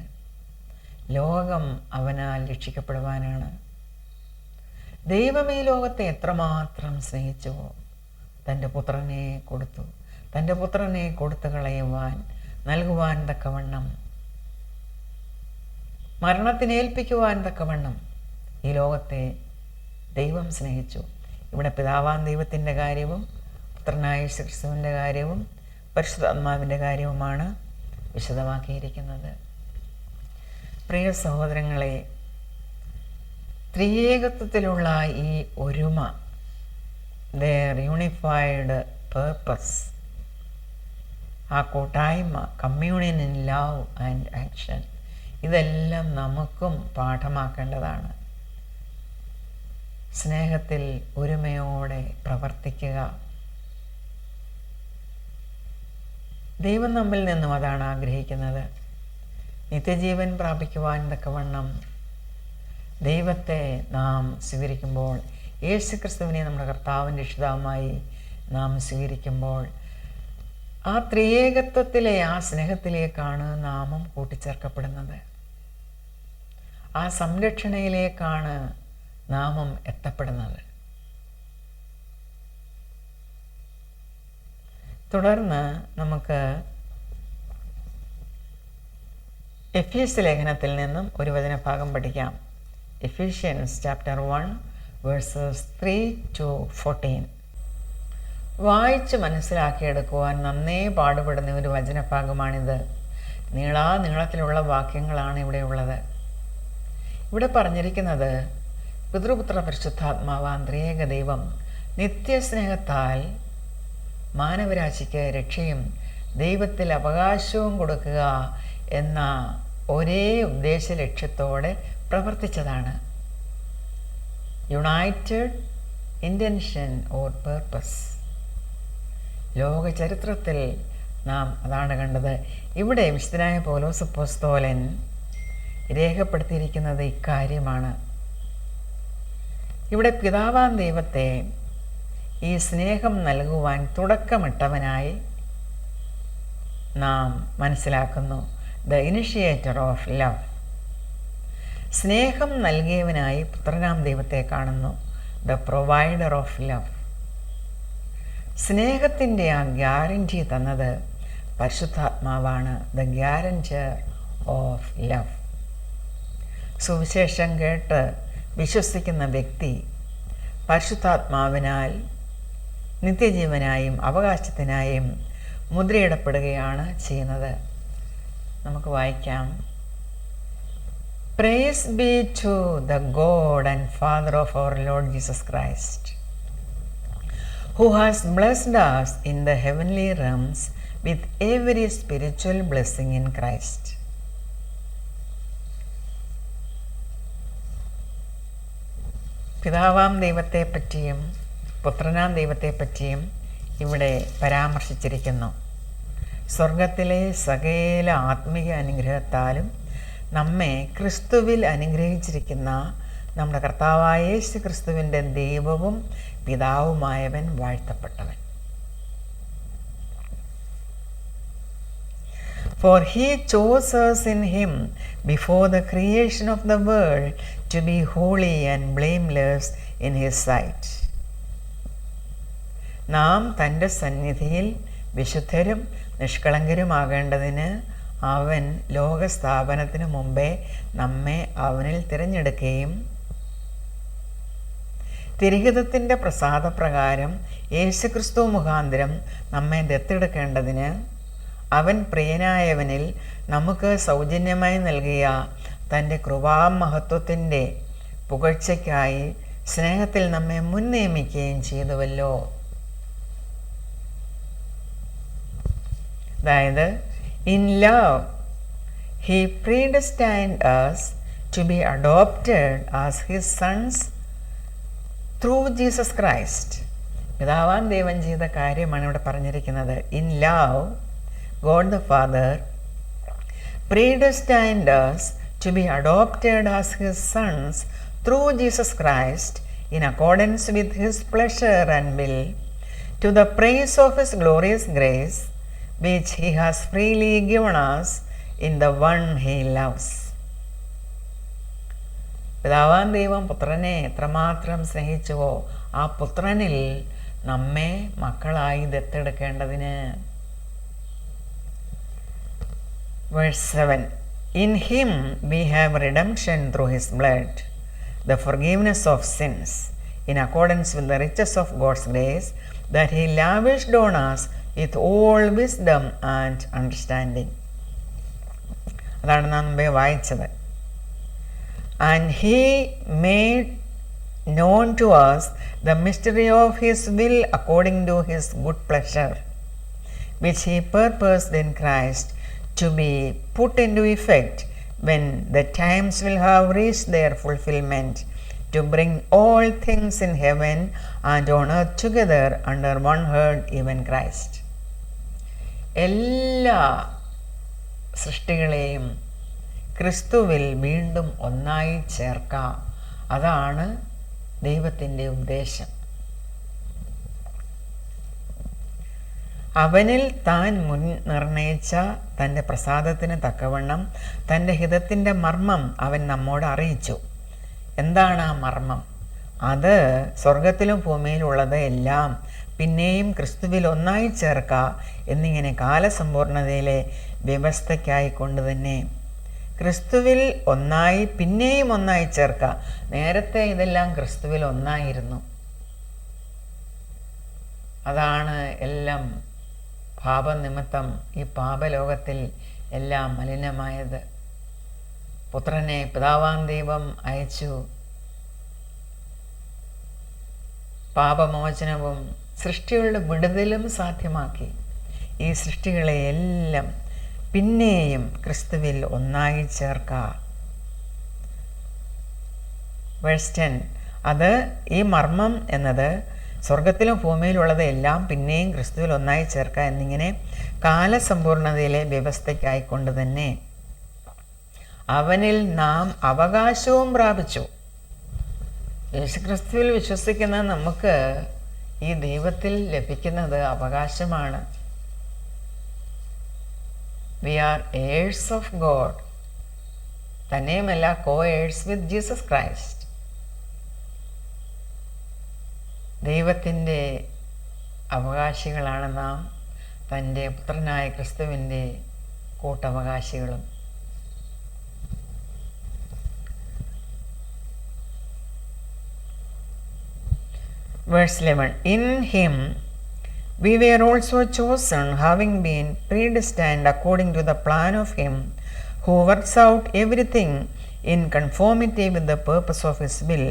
ലോകം അവനാൽ രക്ഷിക്കപ്പെടുവാനാണ്. ദൈവം ഈ ലോകത്തെ എത്രമാത്രം സ്നേഹിച്ചുവോ തൻ്റെ പുത്രനെ കൊടുത്തു. തൻ്റെ പുത്രനെ കൊടുത്തു കളയുവാൻ, നൽകുവാൻ തക്കവണ്ണം, മരണത്തിനേൽപ്പിക്കുവാൻ തക്കവണ്ണം ഈ ലോകത്തെ ദൈവം സ്നേഹിച്ചു. ഇവിടെ പിതാവാൻ ദൈവത്തിൻ്റെ കാര്യവും പുത്രനായ യേശുക്രിസ്തുവിൻ്റെ കാര്യവും പരിശുദ്ധാത്മാവിൻ്റെ കാര്യവുമാണ് വിശദമാക്കിയിരിക്കുന്നത്. പ്രിയ സഹോദരങ്ങളെ, ത്രിയേകത്വത്തിലുള്ള ഈ ഒരുമ, their unified purpose, ആ കൂട്ടായ്മ, communion in love and action, ഇതെല്ലാം നമുക്കും പാഠമാക്കേണ്ടതാണ്. സ്നേഹത്തിൽ ഒരുമയോടെ പ്രവർത്തിക്കുക. ദൈവം നമ്മിൽ നിന്നും അതാണ് ആഗ്രഹിക്കുന്നത്. നിത്യജീവൻ പ്രാപിക്കുവാൻ തക്കവണ്ണം ദൈവത്തെ നാം സ്വീകരിക്കുമ്പോൾ, യേശുക്രിസ്തുവിനെ നമ്മുടെ കർത്താവിൻ്റെ രക്ഷിതാവുമായി നാം സ്വീകരിക്കുമ്പോൾ, ആ ത്രിയേകത്വത്തിലെ ആ സ്നേഹത്തിലേക്കാണ് നാമും കൂട്ടിച്ചേർക്കപ്പെടുന്നത്. ആ സംരക്ഷണയിലേക്കാണ് നാമും എത്തപ്പെടുന്നത്. തുടർന്ന് നമുക്ക് എഫീസ് ലേഖനത്തിൽ നിന്നും ഒരു വചനഭാഗം പഠിക്കാം. Ephesians chapter 1 versus 3 to 14. വായിച്ച് മനസ്സിലാക്കിയെടുക്കുവാൻ നന്നേ പാടുപെടുന്ന ഒരു വചനഭാഗമാണിത്. നീളത്തിലുള്ള വാക്യങ്ങളാണ് ഇവിടെ ഉള്ളത്. ഇവിടെ പറഞ്ഞിരിക്കുന്നത് പിതൃപുത്ര പരിശുദ്ധാത്മാവാൻ ത്രിയേക ദൈവം നിത്യസ്നേഹത്താൽ മാനവരാശിക്ക് രക്ഷയും ദൈവത്തിൽ അവകാശവും കൊടുക്കുക എന്ന ഒരേ ഉദ്ദേശ ലക്ഷ്യത്തോടെ പ്രവർത്തിച്ചതാണ്. United intention or purpose. ലോക ചരിത്രത്തിൽ നാം അതാണ് കണ്ടത്. ഇവിടെ വിശുദ്ധനായ പൗലോസ് അപ്പോസ്തലൻ രേഖപ്പെടുത്തിയിരിക്കുന്നത് ഇക്കാര്യമാണ്. ഇവിടെ പിതാവാൻ ദൈവത്തെ ഈ സ്നേഹം നൽകുവാൻ തുടക്കമിട്ടവനായി നാം മനസ്സിലാക്കുന്നു. The initiator of love. സ്നേഹം നൽകിയവനായി പുത്രനാം ദൈവത്തെ കാണുന്നു. The provider of love. സ്നേഹത്തിൻ്റെ ആ ഗ്യാരൻറ്റി തന്നത് പരിശുദ്ധാത്മാവാണ്. The guarantor of love. സുവിശേഷം കേട്ട് വിശ്വസിക്കുന്ന വ്യക്തി പരിശുദ്ധാത്മാവിനാൽ നിത്യജീവനായും അവകാശത്തിനായും മുദ്രയിടപ്പെടുകയാണ് ചെയ്യുന്നത്. നമുക്ക് വായിക്കാം. Praise be to the God and Father of our Lord Jesus Christ, who has blessed us in the heavenly realms with every spiritual blessing in Christ. പിതാവാം ദൈവത്തെപ്പറ്റിയും പുത്രനാം ദൈവത്തെപ്പറ്റിയും ഇവിടെ പരാമർശിച്ചിരിക്കുന്നു. സ്വർഗത്തിലെ സകല ആത്മീയ അനുഗ്രഹത്താലും നമ്മെ ക്രിസ്തുവിൽ അനുഗ്രഹിച്ചിരിക്കുന്ന നമ്മുടെ കർത്താവായ യേശു ക്രിസ്തുവിൻ്റെ ദൈവവും പിതാവുമായവൻ വാഴ്ത്തപ്പെട്ടവൻ. For he chose us in him before the creation of the world to be holy and blameless in his sight. നാം തൻ്റെ സന്നിധിയിൽ വിശുദ്ധരും നിഷ്കളങ്കരുമാകേണ്ടതിന് അവൻ ലോകസ്ഥാപനത്തിന് മുമ്പേ നമ്മെ അവനിൽ തിരഞ്ഞെടുക്കുകയും തിരുഹിതത്തിൻ്റെ പ്രസാദപ്രകാരം യേശുക്രിസ്തു മുഖാന്തരം നമ്മെ ദത്തെടുക്കേണ്ടതിന് അവൻ പ്രിയനായവനിൽ നമുക്ക് സൗജന്യമായി നൽകിയ തൻ്റെ കൃപാമഹത്വത്തിൻ്റെ പുകഴ്ചയ്ക്കായി സ്നേഹത്തിൽ നമ്മെ മുൻ നിയമിക്കുകയും ചെയ്തുവല്ലോ. അതായത് in love he predestined us to be adopted as his sons through Jesus Christ. പിതാവാൻ ദൈവം ചെയ്ത കാര്യമാണ് ഇവിടെ പറഞ്ഞിരിക്കുന്നത്. In love God the Father predestined us to be adopted as his sons through Jesus Christ in accordance with his pleasure and will, to the praise of his glorious grace which he has freely given us in the one he loves. പിതാവാൻ ദൈവം പുത്രനെ എത്രമാത്രം സ്നേഹിച്ചുവോ ആ പുത്രനിൽ നമ്മെ മക്കളായി ദത്തെടുക്കേണ്ടതിന്. Verse 7. In him we have redemption through his blood, the forgiveness of sins, in accordance with the riches of God's grace that he lavished on us with all wisdom and understanding. അതാണ് നാം മുമ്പേ വായിച്ചത്. And he made known to us the mystery of his will according to his good pleasure, which he purposed in Christ to be put into effect when the times will have reached their fulfillment, to bring all things in heaven and on earth together under one head, even Christ. എല്ലാ സൃഷ്ടികളെയും ക്രിസ്തുവിൽ വീണ്ടും ഒന്നായി ചേർക്കാം. അതാണ് ദൈവത്തിൻ്റെ ഉദ്ദേശം. അവനിൽ താൻ മുൻ നിർണയിച്ച തൻ്റെ പ്രസാദത്തിന് തക്കവണ്ണം തൻ്റെ ഹിതത്തിൻ്റെ മർമ്മം അവൻ നമ്മോട് അറിയിച്ചു. എന്താണ് ആ മർമ്മം? അത് സ്വർഗത്തിലും ഭൂമിയിലുള്ളത് എല്ലാം പിന്നെയും ക്രിസ്തുവിൽ ഒന്നായി ചേർക്കുക എന്നിങ്ങനെ കാലസമ്പൂർണതയിലെ വ്യവസ്ഥയ്ക്കായിക്കൊണ്ട് തന്നെ. ക്രിസ്തുവിൽ ഒന്നായി പിന്നെയും ഒന്നായി ചേർക്കുക. നേരത്തെ ഇതെല്ലാം ക്രിസ്തുവിൽ ഒന്നായിരുന്നു. അതാണ് എല്ലാം പാപനിമിത്തം ഈ പാപലോകത്തിൽ എല്ലാം മലിനമായത്. പുത്രനെ പിതാവാം ദൈവം അയച്ചു. പാപമോചനവും സൃഷ്ടികളുടെ വിടുതലും സാധ്യമാക്കി. ഈ സൃഷ്ടികളെ എല്ലാം പിന്നെയും ക്രിസ്തുവിൽ ഒന്നായി ചേർക്കുക. വേഴ്സ് 10. അത് ഈ മർമ്മം എന്നത് സ്വർഗത്തിലും ഭൂമിയിലുള്ളത് എല്ലാം പിന്നെയും ക്രിസ്തുവിൽ ഒന്നായി ചേർക്കുക എന്നിങ്ങനെ കാലസമ്പൂർണതയിലെ വ്യവസ്ഥയ്ക്കായിക്കൊണ്ട് തന്നെ അവനിൽ നാം അവകാശവും പ്രാപിച്ചു. യേശുക്രിസ്തുവിൽ വിശ്വസിക്കുന്ന നമുക്ക് ഈ ദൈവത്തിൽ ലഭിക്കുന്നത് അവകാശമാണ്. We are heirs of God. തന്നെയുമല്ല co-heirs with Jesus Christ. ദൈവത്തിൻ്റെ അവകാശികളാണ് നാം, തൻ്റെ പുത്രനായ ക്രിസ്തുവിൻ്റെ കൂട്ടവകാശികളും. Verse 11. In him we were also chosen, having been predestined according to the plan of him who works out everything in conformity with the purpose of his will,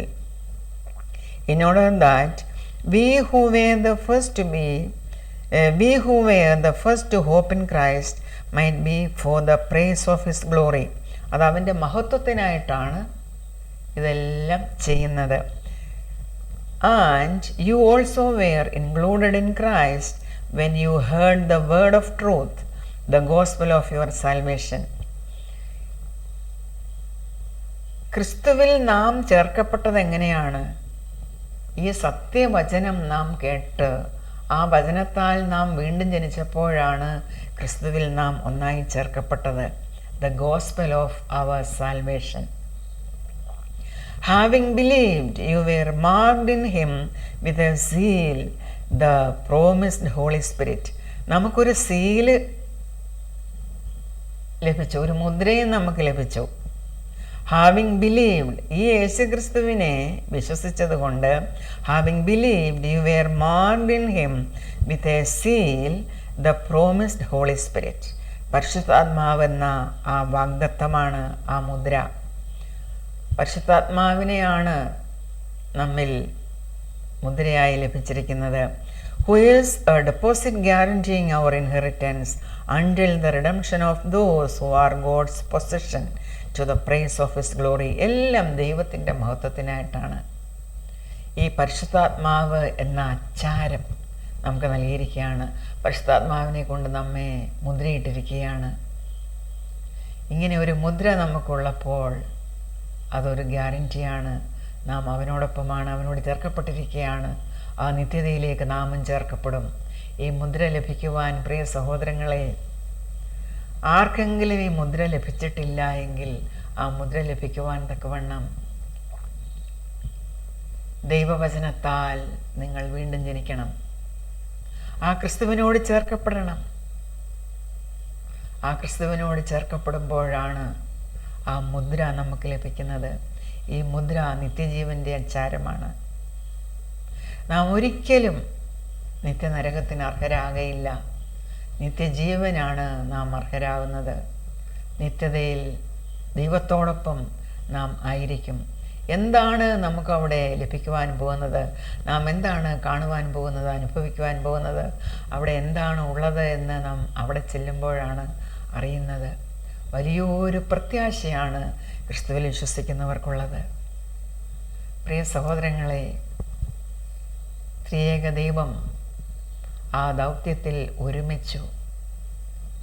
in order that we who were the first to be We who were the first to hope in Christ might be for the praise of His glory. അത് അവൻ്റെ മഹത്വത്തിനായിട്ടാണ് ഇതെല്ലാം ചെയ്യുന്നത്. And you also were included in Christ when you heard the word of truth, the gospel of your salvation. ക്രിസ്തുവിൽ നാം ചേർക്കപ്പെട്ടത് എങ്ങനെയാണ്? ഈ സത്യവചനം നാം കേട്ട് ആ വചനത്താൽ നാം വീണ്ടും ജനിച്ചപ്പോഴാണ് ക്രിസ്തുവിൽ നാം ഒന്നായി ചേർക്കപ്പെട്ടത്. The gospel of our salvation. Having believed, you were marked in Him with a seal, the promised Holy Spirit. നമുക്കൊരു സീല് ലഭിച്ചു, ഒരു മുദ്രയും നമുക്ക് ലഭിച്ചു. ഹാവിങ് ബിലീവ്ഡ്, ഈ യേശുക്രിസ്തുവിനെ വിശ്വസിച്ചത് കൊണ്ട്, having believed you were marked in him with a seal, the promised Holy Spirit. പരിശുദ്ധാത്മാവെന്ന ആ വാഗ്ദത്തമാണ് ആ മുദ്ര. പരിശുദ്ധാത്മാവിനെയാണ് നമ്മിൽ മുദ്രയായി ലഭിച്ചിരിക്കുന്നത്. Who is a deposit guaranteeing our inheritance until the redemption of those who are God's possession to the praise of His glory. എല്ലാം ദൈവത്തിൻ്റെ മഹത്വത്തിനായിട്ടാണ്. ഈ പരിശുദ്ധാത്മാവ് എന്ന അച്ചാരം നമുക്ക് നൽകിയിരിക്കുകയാണ്. പരിശുദ്ധാത്മാവിനെ കൊണ്ട് നമ്മെ മുദ്രയിട്ടിരിക്കുകയാണ്. ഇങ്ങനെ ഒരു മുദ്ര നമുക്കുള്ളപ്പോൾ അതൊരു ഗ്യാരൻറ്റിയാണ്. നാം അവനോടൊപ്പമാണ്, അവനോട് ചേർക്കപ്പെട്ടിരിക്കുകയാണ്. ആ നിത്യതയിലേക്ക് നാമും ചേർക്കപ്പെടും. ഈ മുദ്ര ലഭിക്കുവാൻ പ്രിയ സഹോദരങ്ങളെ, ആർക്കെങ്കിലും ഈ മുദ്ര ലഭിച്ചിട്ടില്ല എങ്കിൽ ആ മുദ്ര ലഭിക്കുവാൻ തക്കവണ്ണം ദൈവവചനത്താൽ നിങ്ങൾ വീണ്ടും ജനിക്കണം. ആ ക്രിസ്തുവിനോട് ചേർക്കപ്പെടണം. ആ ക്രിസ്തുവിനോട് ചേർക്കപ്പെടുമ്പോഴാണ് ആ മുദ്ര നമുക്ക് ലഭിക്കുന്നത്. ഈ മുദ്ര നിത്യജീവൻ്റെ അച്ചാരമാണ്. നാം ഒരിക്കലും നിത്യനരകത്തിന് അർഹരാകയില്ല. നിത്യജീവനാണ് നാം അർഹരാകുന്നത്. നിത്യതയിൽ ദൈവത്തോടൊപ്പം നാം ആയിരിക്കും. എന്താണ് നമുക്കവിടെ ലഭിക്കുവാൻ പോകുന്നത്? നാം എന്താണ് കാണുവാൻ പോകുന്നത്, അനുഭവിക്കുവാൻ പോകുന്നത്? അവിടെ എന്താണ് ഉള്ളത് എന്ന് നാം അവിടെ ചെല്ലുമ്പോഴാണ് അറിയുന്നത്. വലിയൊരു പ്രത്യാശയാണ് ക്രിസ്തുവിൽ വിശ്വസിക്കുന്നവർക്കുള്ളത്. പ്രിയ സഹോദരങ്ങളെ, ത്രിയേക ദൈവം ആ ദൗത്യത്തിൽ ഒരുമിച്ചു.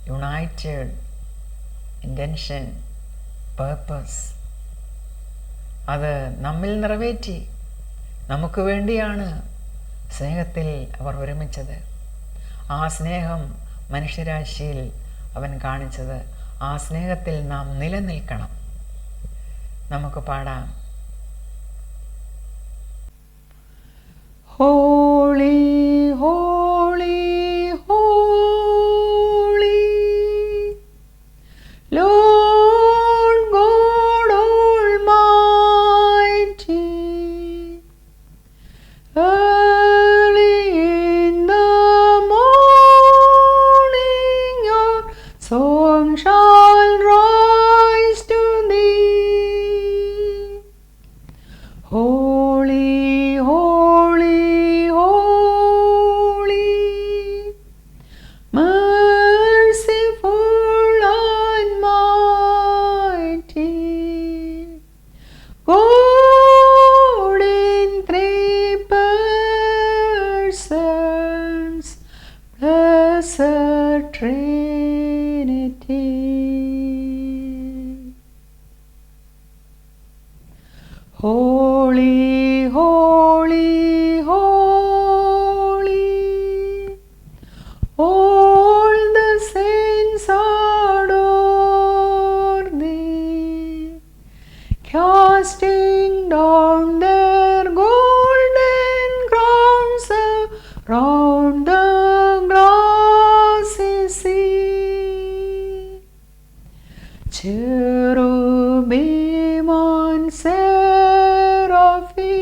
യുണൈറ്റഡ് ഇൻറ്റൻഷൻ, പേർപ്പസ്, അത് നമ്മിൽ നിറവേറ്റി. നമുക്ക് വേണ്ടിയാണ് സ്നേഹത്തിൽ അവർ ഒരുമിച്ചത്. ആ സ്നേഹം മനുഷ്യരാശിയിൽ അവൻ കാണിച്ചത്. ആ സ്നേഹത്തിൽ നാം നിലനിൽക്കണം. നമുക്ക് പാടാം. Holy holy holy Lord God Almighty, early in the morning your song shall rise to thee. Holy, holy, holy, merciful and mighty, God in three persons, blessed Trinity. Holy, holy, holy, all the saints adore thee, casting down their golden crowns around the grassy sea. Cherubim and seraphim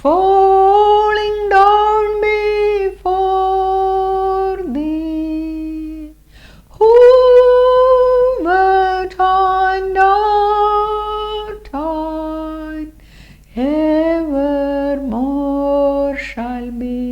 falling down before thee, hovered and are time evermore shall be.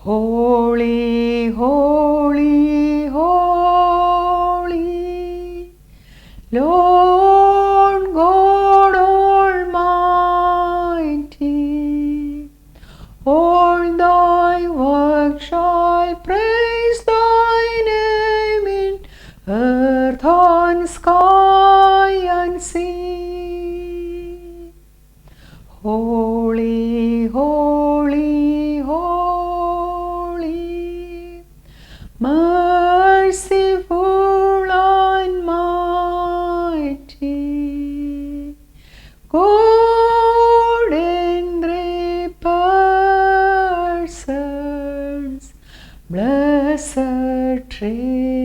Holy, holy, holy, Lord God Almighty, all thy works shall praise thy name in earth and sky and sea. Holy, holy, holy, merciful and mighty, God in 3 persons, blessed Trinity.